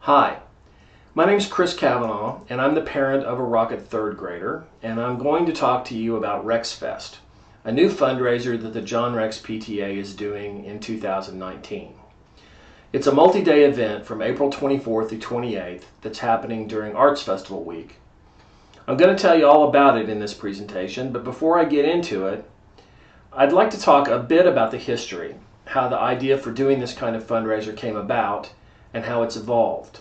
Hi, my name is Chris Cavanaugh, and I'm the parent of a Rocket third grader, and I'm going to talk to you about RexFest, a new fundraiser that the John Rex PTA is doing in 2019. It's a multi-day event from April 24th through 28th that's happening during Arts Festival Week. I'm going to tell you all about it in this presentation, but before I get into it, I'd like to talk a bit about the history, how the idea for doing this kind of fundraiser came about, and how it's evolved.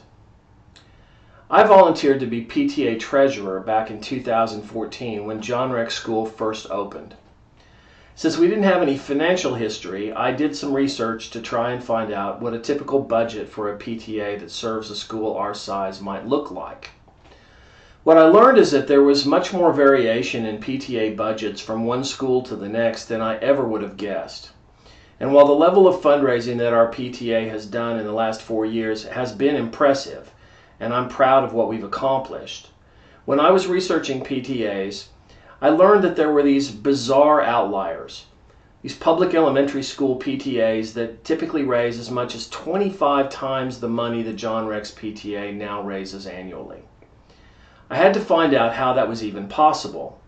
I volunteered to be PTA treasurer back in 2014 when John Rex School first opened. Since we didn't have any financial history, I did some research to try and find out what a typical budget for a PTA that serves a school our size might look like. What I learned is that there was much more variation in PTA budgets from one school to the next than I ever would have guessed. And while the level of fundraising that our PTA has done in the last 4 years has been impressive, and I'm proud of what we've accomplished, when I was researching PTAs, I learned that there were these bizarre outliers, these public elementary school PTAs that typically raise as much as 25 times the money the John Rex PTA now raises annually. I had to find out how that was even possible.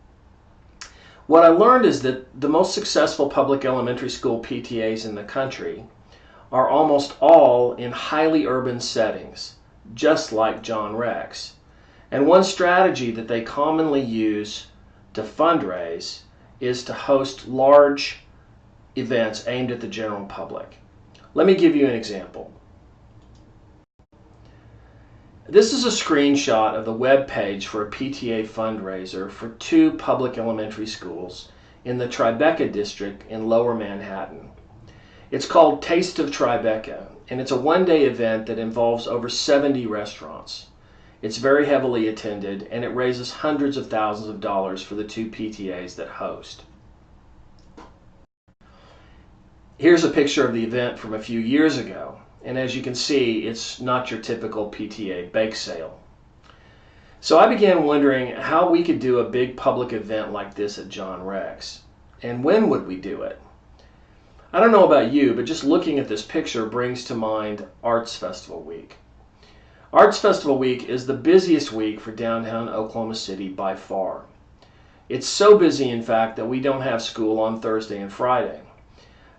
What I learned is that the most successful public elementary school PTAs in the country are almost all in highly urban settings, just like John Rex. And one strategy that they commonly use to fundraise is to host large events aimed at the general public. Let me give you an example. This is a screenshot of the web page for a PTA fundraiser for 2 public elementary schools in the Tribeca district in Lower Manhattan. It's called Taste of Tribeca, and it's a one-day event that involves over 70 restaurants. It's very heavily attended, and it raises hundreds of thousands of dollars for the 2 PTAs that host. Here's a picture of the event from a few years ago. And as you can see, it's not your typical PTA bake sale. So I began wondering how we could do a big public event like this at John Rex. And when would we do it? I don't know about you, but just looking at this picture brings to mind Arts Festival Week. Arts Festival Week is the busiest week for downtown Oklahoma City by far. It's so busy, in fact, that we don't have school on Thursday and Friday.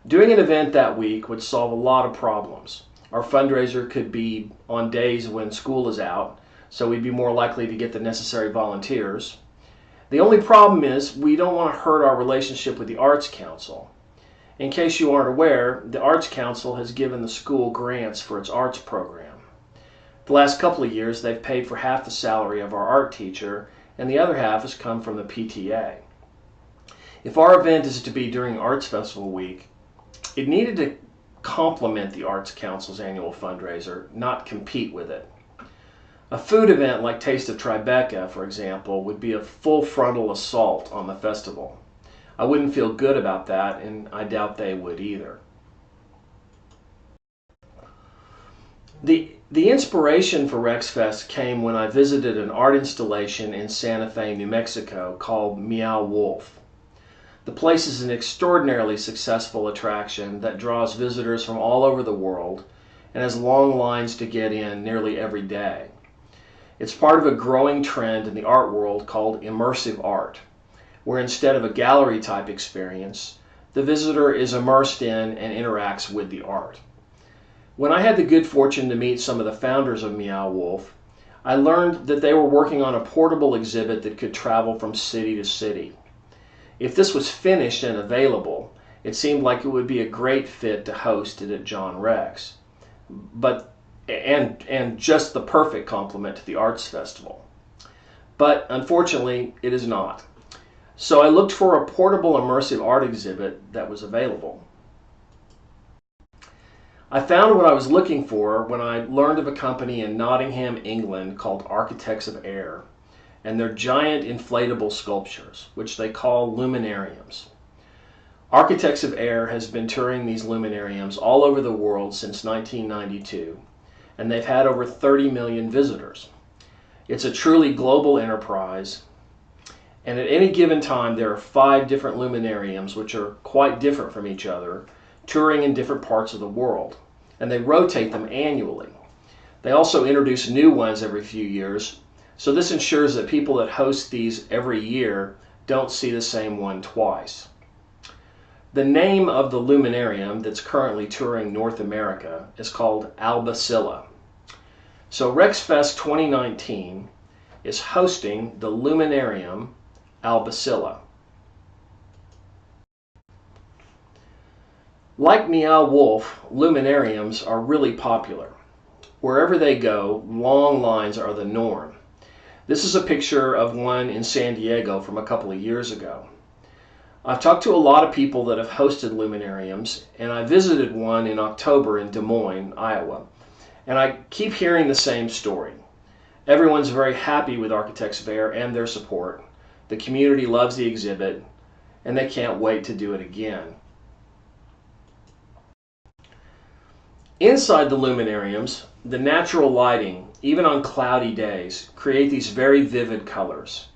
Doing an event that week would solve a lot of problems. Our fundraiser could be on days when school is out, so we'd be more likely to get the necessary volunteers. The only problem is we don't want to hurt our relationship with the Arts Council. In case you aren't aware, the Arts Council has given the school grants for its arts program. The last couple of years they've paid for half the salary of our art teacher, and the other half has come from the PTA. If our event is to be during Arts Festival Week, it needed to complement the Arts Council's annual fundraiser, not compete with it. A food event like Taste of Tribeca, for example, would be a full frontal assault on the festival. I wouldn't feel good about that, and I doubt they would either. The inspiration for RexFest came when I visited an art installation in Santa Fe, New Mexico called Meow Wolf. The place is an extraordinarily successful attraction that draws visitors from all over the world and has long lines to get in nearly every day. It's part of a growing trend in the art world called immersive art, where instead of a gallery type experience, the visitor is immersed in and interacts with the art. When I had the good fortune to meet some of the founders of Meow Wolf, I learned that they were working on a portable exhibit that could travel from city to city. If this was finished and available, it seemed like it would be a great fit to host it at John Rex, and just the perfect complement to the Arts Festival. But unfortunately, it is not. So I looked for a portable immersive art exhibit that was available. I found what I was looking for when I learned of a company in Nottingham, England called Architects of Air, and their giant inflatable sculptures, which they call luminariums. Architects of Air has been touring these luminariums all over the world since 1992, and they've had over 30 million visitors. It's a truly global enterprise, and at any given time there are 5 different luminariums which are quite different from each other, touring in different parts of the world, and they rotate them annually. They also introduce new ones every few years, so this ensures that people that host these every year don't see the same one twice. The name of the luminarium that's currently touring North America is called Albacilla. So RexFest 2019 is hosting the luminarium Albacilla. Like Meow Wolf, luminariums are really popular. Wherever they go, long lines are the norm. This is a picture of one in San Diego from a couple of years ago. I've talked to a lot of people that have hosted luminariums, and I visited one in October in Des Moines, Iowa. And I keep hearing the same story. Everyone's very happy with Architects Fair and their support. The community loves the exhibit, and they can't wait to do it again. Inside the luminariums, the natural lighting, even on cloudy days, create these very vivid colors.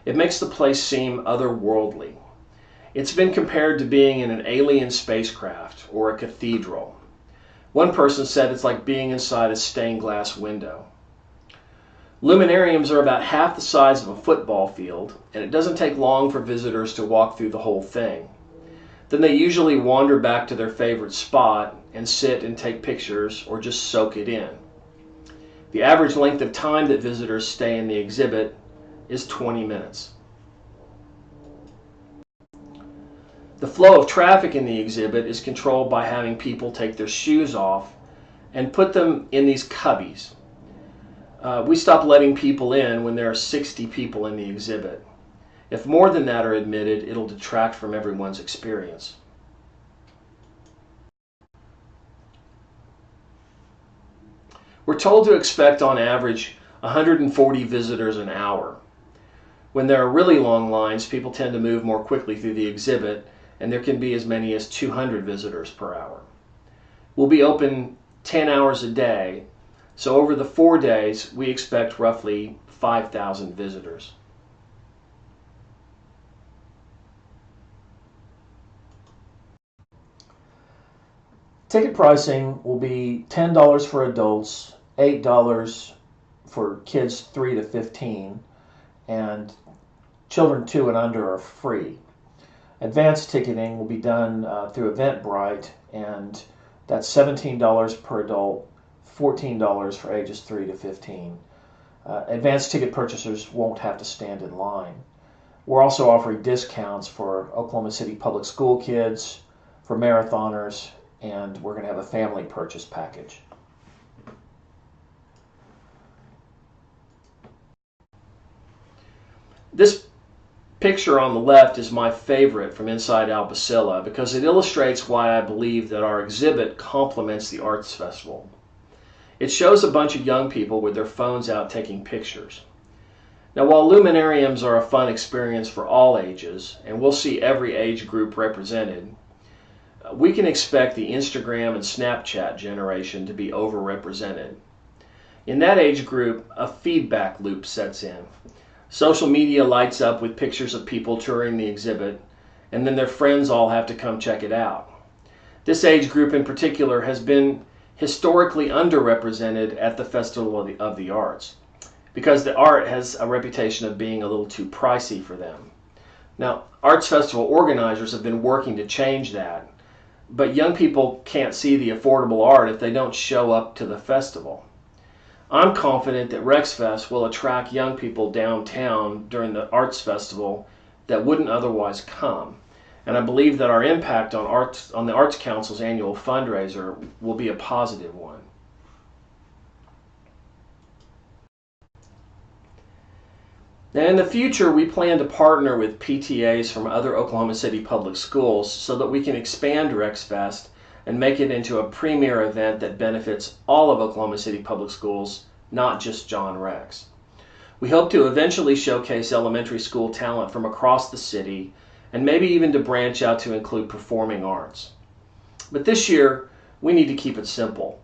It makes the place seem otherworldly. It's been compared to being in an alien spacecraft or a cathedral. One person said it's like being inside a stained glass window. Luminariums are about half the size of a football field, and it doesn't take long for visitors to walk through the whole thing. Then they usually wander back to their favorite spot and sit and take pictures or just soak it in. The average length of time that visitors stay in the exhibit is 20 minutes. The flow of traffic in the exhibit is controlled by having people take their shoes off and put them in these cubbies. We stop letting people in when there are 60 people in the exhibit. If more than that are admitted, it'll detract from everyone's experience. We're told to expect on average 140 visitors an hour. When there are really long lines, people tend to move more quickly through the exhibit, and there can be as many as 200 visitors per hour. We'll be open 10 hours a day, so over the 4 days, we expect roughly 5,000 visitors. Ticket pricing will be $10 for adults, $8 for kids 3 to 15, and children 2 and under are free. Advanced ticketing will be done through Eventbrite, and that's $17 per adult, $14 for ages 3 to 15. Advanced ticket purchasers won't have to stand in line. We're also offering discounts for Oklahoma City Public School kids, for marathoners, and we're going to have a family purchase package. This picture on the left is my favorite from inside Albacilla because it illustrates why I believe that our exhibit complements the Arts Festival. It shows a bunch of young people with their phones out taking pictures. Now, while luminariums are a fun experience for all ages, and we'll see every age group represented, we can expect the Instagram and Snapchat generation to be overrepresented. In that age group, a feedback loop sets in. Social media lights up with pictures of people touring the exhibit, and then their friends all have to come check it out. This age group in particular has been historically underrepresented at the Festival of the Arts because the art has a reputation of being a little too pricey for them. Now, Arts Festival organizers have been working to change that, but young people can't see the affordable art if they don't show up to the festival. I'm confident that RexFest will attract young people downtown during the Arts Festival that wouldn't otherwise come. And I believe that our impact on the Arts Council's annual fundraiser will be a positive one. Now, in the future, we plan to partner with PTAs from other Oklahoma City public schools so that we can expand RexFest and make it into a premier event that benefits all of Oklahoma City public schools, not just John Rex. We hope to eventually showcase elementary school talent from across the city and maybe even to branch out to include performing arts. But this year, we need to keep it simple.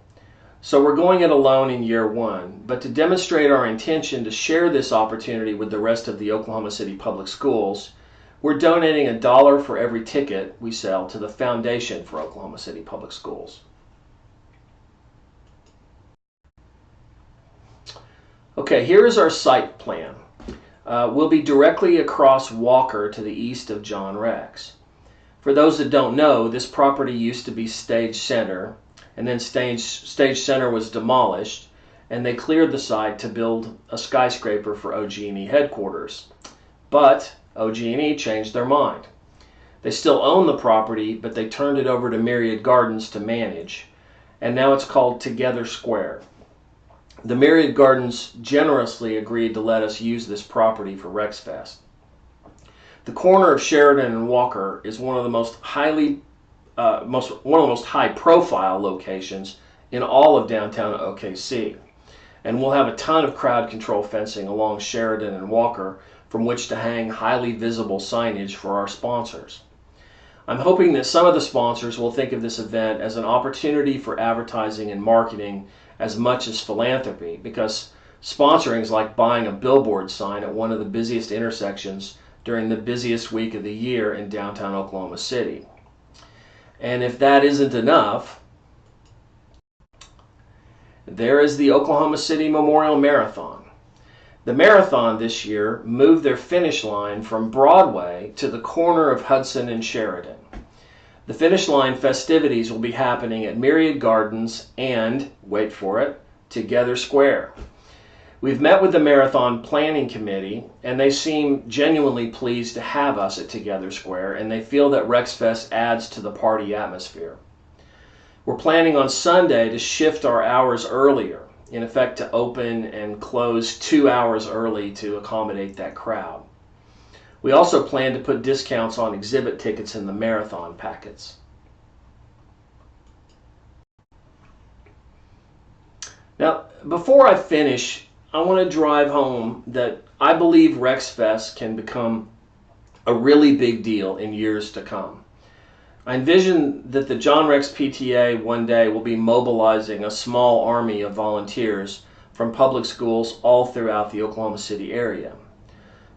So we're going it alone in year one, but to demonstrate our intention to share this opportunity with the rest of the Oklahoma City public schools, we're donating $1 for every ticket we sell to the Foundation for Oklahoma City Public Schools. Okay, here is our site plan. We'll be directly across Walker to the east of John Rex. For those that don't know, this property used to be Stage Center, and then Stage Center was demolished, and they cleared the site to build a skyscraper for OG&E headquarters. But OG&E changed their mind. They still own the property, but they turned it over to Myriad Gardens to manage, and now it's called Together Square. The Myriad Gardens generously agreed to let us use this property for RexFest. The corner of Sheridan and Walker is one of the most high-profile locations in all of downtown OKC, and we'll have a ton of crowd control fencing along Sheridan and Walker from which to hang highly visible signage for our sponsors. I'm hoping that some of the sponsors will think of this event as an opportunity for advertising and marketing as much as philanthropy, because sponsoring is like buying a billboard sign at one of the busiest intersections during the busiest week of the year in downtown Oklahoma City. And if that isn't enough, there is the Oklahoma City Memorial Marathon. The marathon this year moved their finish line from Broadway to the corner of Hudson and Sheridan. The finish line festivities will be happening at Myriad Gardens and, wait for it, Together Square. We've met with the Marathon Planning Committee, and they seem genuinely pleased to have us at Together Square, and they feel that RexFest adds to the party atmosphere. We're planning on Sunday to shift our hours earlier, in effect to open and close 2 hours early to accommodate that crowd. We also plan to put discounts on exhibit tickets in the marathon packets. Now, before I finish, I want to drive home that I believe RexFest can become a really big deal in years to come. I envision that the John Rex PTA one day will be mobilizing a small army of volunteers from public schools all throughout the Oklahoma City area.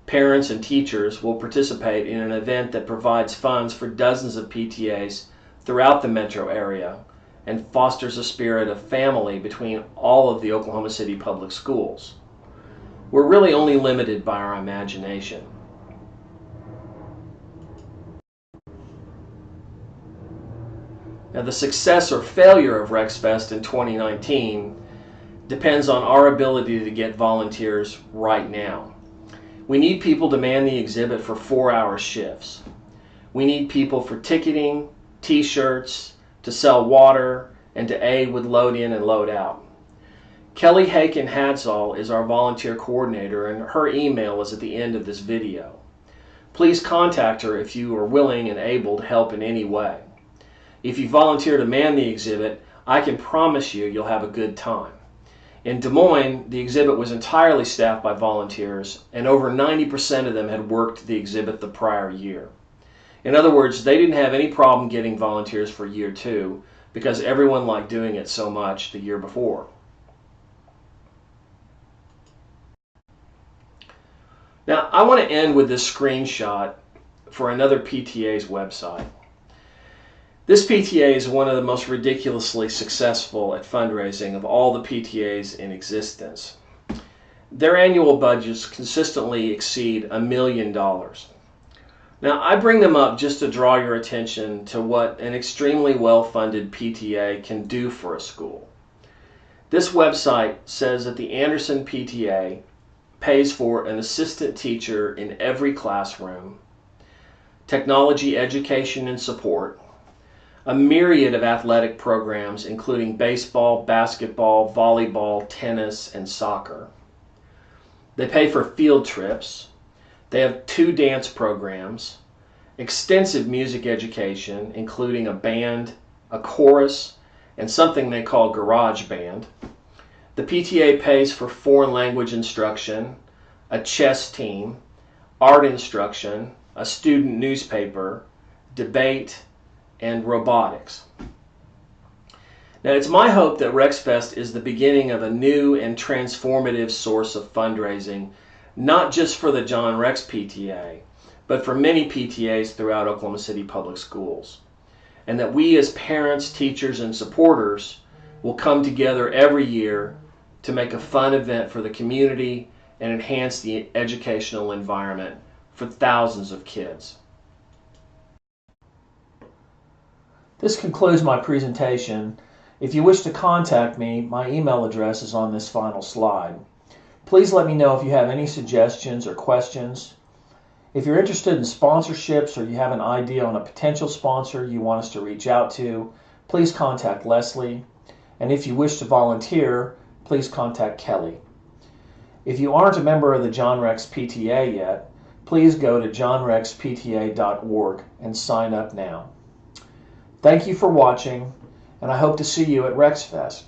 Parents and teachers will participate in an event that provides funds for dozens of PTAs throughout the metro area and fosters a spirit of family between all of the Oklahoma City public schools. We're really only limited by our imagination. Now, the success or failure of RexFest in 2019 depends on our ability to get volunteers right now. We need people to man the exhibit for 4-hour shifts. We need people for ticketing, t-shirts, to sell water, and to aid with load in and load out. Kelly Haken-Hadsall is our volunteer coordinator, and her email is at the end of this video. Please contact her if you are willing and able to help in any way. If you volunteer to man the exhibit, I can promise you'll have a good time. In Des Moines, the exhibit was entirely staffed by volunteers, and over 90% of them had worked the exhibit the prior year. In other words, they didn't have any problem getting volunteers for year 2 because everyone liked doing it so much the year before. Now, I want to end with this screenshot for another PTA's website. This PTA is one of the most ridiculously successful at fundraising of all the PTAs in existence. Their annual budgets consistently exceed $1 million. Now, I bring them up just to draw your attention to what an extremely well-funded PTA can do for a school. This website says that the Anderson PTA pays for an assistant teacher in every classroom, technology education and support, a myriad of athletic programs including baseball, basketball, volleyball, tennis, and soccer. They pay for field trips. They have 2 dance programs, extensive music education including a band, a chorus, and something they call garage band. The PTA pays for foreign language instruction, a chess team, art instruction, a student newspaper, debate, and robotics. Now, it's my hope that RexFest is the beginning of a new and transformative source of fundraising, not just for the John Rex PTA, but for many PTAs throughout Oklahoma City Public Schools. And that we as parents, teachers, and supporters will come together every year to make a fun event for the community and enhance the educational environment for thousands of kids. This concludes my presentation. If you wish to contact me, my email address is on this final slide. Please let me know if you have any suggestions or questions. If you're interested in sponsorships or you have an idea on a potential sponsor you want us to reach out to, please contact Leslie. And if you wish to volunteer, please contact Kelly. If you aren't a member of the John Rex PTA yet, please go to johnrexpta.org and sign up now. Thank you for watching, and I hope to see you at RexFest.